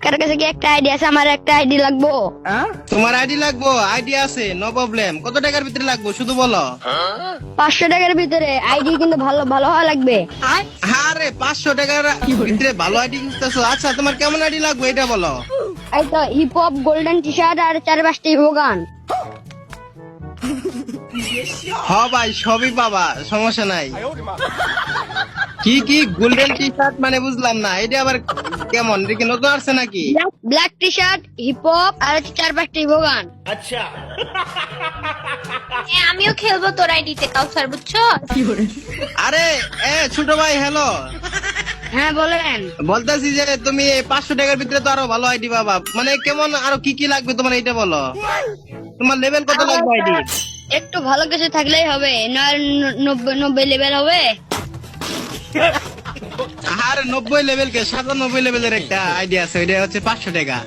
কার কাছে কি একটা আইডি আছে? আমার একটা আইডি লাগবো। তোমার আইডি লাগবো? আইডি আছে, নো প্রবলেম। কত টাকার ভিতরে লাগবো শুধু বলো। 500 টাকার ভিতরে আইডি, কিন্তু ভালো ভালো হওয়া লাগবে। আরে 500 টাকার ভিতরে ভালো আইডি খুঁজতেছো? আচ্ছা তোমার কেমন আইডি লাগবে এটা বলো। এই তো hip hop, golden T shirt আর 4-5টি ভোগান। হ ভাই, সবই পাবা, সমস্যা নাই। কি কি গোল্ডেন টি শার্ট মানে বুঝলাম না, এটা আবার কেমন? এটা কি নতুন আসছে নাকি? Black T shirt, hip hop আর 4-5টি ভোগান। আমিও খেলবো তোর আইডিতে কাউসার, বুঝছো? আরে ছোট ভাই, হ্যালো। হ্যাঁ বলেন। বলতেছি যে তুমি এই 500 টাকার ভিতরে তো আরো ভালো আইডি পাবা, মানে কেমন আরো কি কি লাগবে তোমার এটা বলো। তোমার লেভেল কত লাগবে আইডি? একটু ভালো কিছু থাকলেই হবে, 90 লেভেল হবে। আর 90 লেভেল কে 97 লেভেলের একটা আইডি আছে, ওইটা হচ্ছে 500 টাকা।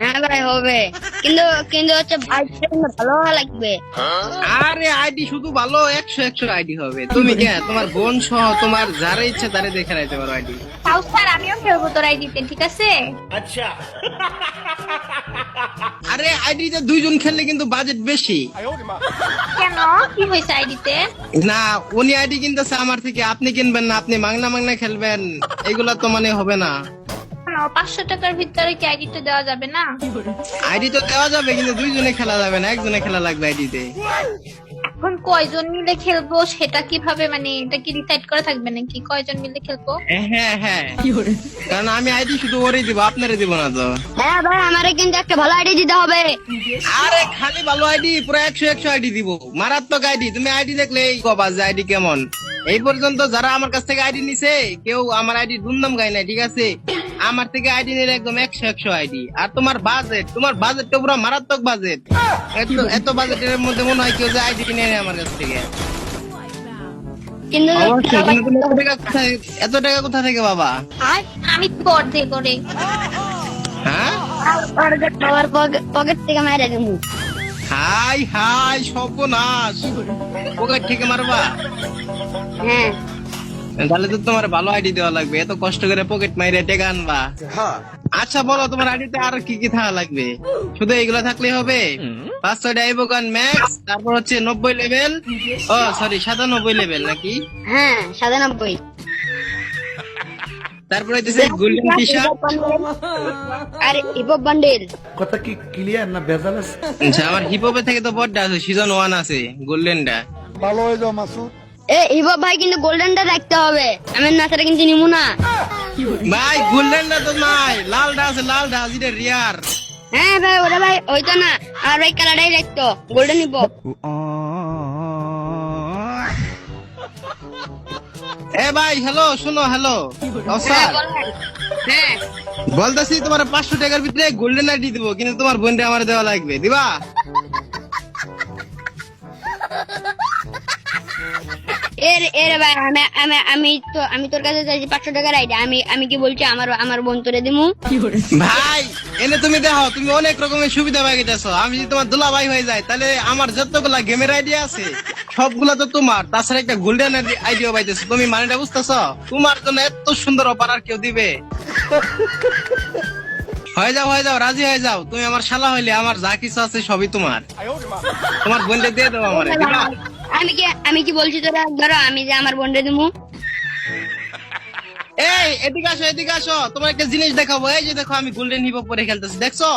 হ্যাঁ ভাই হবে, কিন্তু কিন্তু হচ্ছে আইডিটা ভালো হওয়া লাগবে। আরে আইডি শুধু ভালো 100 আইডি হবে। তুমি কে তোমার বোন সহ তোমার যারা ইচ্ছা তারে দেখে রাখতে পারো আইডি। কাউসার আমিও খেলবো তোর আইডিতে, ঠিক আছে? আরে আইডিতে দুইজন খেললে কিন্তু বাজেট বেশি। কেন, কি হয়েছে আইডিতে? না, উনি আইডি কিনতেছে আমার থেকে, আপনি কিনবেন না, আপনি মাংনা মাংনা খেলবেন, এগুলা তো মানে হবে না। 500 টাকার ভিতরে কি আইডিতে দেওয়া যাবে না? আইডি তো দেওয়া যাবে, কিন্তু দুইজনে খেলা যাবে না, একজনে খেলা লাগবে আইডিতে। এখন কয়জন মিলে খেলবো সেটা কিভাবে, মানে এটা কি ডিসাইড করা থাকবে নাকি কয়জন মিলে খেলবো? হ্যাঁ হ্যাঁ, কারণ আমি আইডি শুধু ওরই দিব, আপনারে দিব না তো। হ্যাঁ ভাই, আমারে কিন্তু একটা ভালো আইডি দিতে হবে। আরে খালি ভালো আইডি, পুরো 100 আইডি দিব, মারাত্মক আইডি। তুমি আইডি দেখলেই কবা যে আইডি কেমন। এই পর্যন্ত যারা আমার কাছ থেকে আইডি নিছে, কেউ আমার আইডি দুমদাম গায় না, ঠিক আছে? আমার থেকে আইডি নিলে একদম 100 আইডি। আর তোমার বাজেটটা পুরো মারাত্মক বাজেট। এত বাজেটের মধ্যে মনে হয় কেউ যে আইডি কিনে নেয় আমার কাছ থেকে। কিন্তু অবশ্যই, কিন্তু তুমি এত টাকা কোথা থেকে বাবা? আমি পর্দে করে হ্যাঁ, আমার পকেট থেকে মাইরা দেবো। হাই হাই সর্বনাশ, পকেট থেকে মারবা? হ্যাঁ তাহলে তো তোমার ভালো আইডি দেওয়া লাগবে, এত কষ্ট করে পকেট মাইরে টাকা আনবা। আচ্ছা বলো, তোমার আইডিতে আর কি কি থাকা লাগবে? শুধু এইগুলা থাকলে হবে? 5-6টা আইবোগান ম্যাক্স, তারপর হচ্ছে 90 লেভেল, ও সরি 97 লেভেল নাকি? হ্যাঁ 97। তারপরে হচ্ছে গোল্ডেন টি শার্ট। আর হিপ হপ বান্ডেল। কথা কি ক্লিয়ার না ভেজাল আছে? আচ্ছা, আমার হিপ হপে থেকে তো বড়টা আছে, সিজন 1 আছে গোল্ডেনটা। ভালো হয়ে যাও মাসুদ। হিপ হপ ভাই, কিন্তু গোল্ডেনটা রাখতে হবে, আমি নাচারা কিন্তু নিবো না। ভাই গোল্ডেনটা তো নাই, লালটা আছে, লালটা যেটা রিয়ার। হ্যাঁ ভাই, ওরা ভাই ওইটা না, আর ভাই কালারটাই রাখতো, গোল্ডেন হিপ হপ। এ ভাই হ্যালো, শোনো, হ্যালো স্যার, হ্যাঁ বলতেছি তোমার 500 টাকার ভিতরে গোল্ডেন আইডি দিব, কিন্তু তোমার বোনটা আমার দেওয়া লাগবে, দিবা? এর ভাই, আমি তোর কাছে চাইছি 500 টাকার আইডি। আমি কি বলছি, আমার বোন তোরে দিমু। ভাই এনে তুমি দেখো, তুমি অনেক রকমের সুবিধা পাই গেছো। আমি যদি তোমার দুলা ভাই হয়ে যায়, তাহলে আমার যতগুলা গেমের আইডিয়া আছে সবগুলা তো তোমার, তাছাড়া একটা গোল্ডেন আইডিয়া পাইতেছো। তুমি মানেটা বুঝতেছো? তোমার জন্য এত সুন্দর অফার আর কেউ দিবে? হয়ে যাও, রাজি হয়ে যাও। তুমি আমার শালা হইলে আমার যা কিছু আছে সবই তোমার। তোমার বোনটা দিয়ে দেবো আমার। আমি কি বলছি তোরা, ধরো আমি যে আমার বোনরে দিমু। এই এদিকে আসো, তোমার একটা জিনিস দেখাবো। এই যে দেখো, আমি গোল্ডেন হিপ হপ পরে খেলতেছি, দেখছো?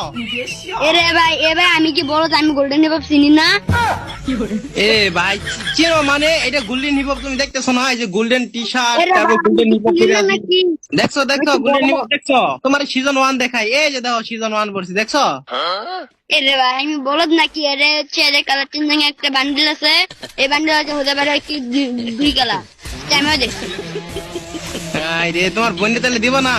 এ ভাই আমি কি বলো, আমি গোল্ডেন হিপ হপ চিনি না। এ ভাই চিনো মানে? এটা গোল্ডেন হিপ হপ তুমি দেখতেছো না? এই যে গোল্ডেন টি শার্ট, তারপর গোল্ডেন হিপ হপ দেখছো গোল্ডেন হিপ হপ দেখছো? তোমার সিজন 1 দেখাই, এই যে দেখো সিজন 1 পড়ছি, দেখছো? এরে ভাই আমি বলদ নাকি? এরে হচ্ছে এর কালার চেঞ্জিং একটা বান্ডেল আছে, এই বান্ডেল আছে হতে পারে কি 2 কালার, আমিও দেখছি। রে তোমার বোনকে তাহলে দিব না?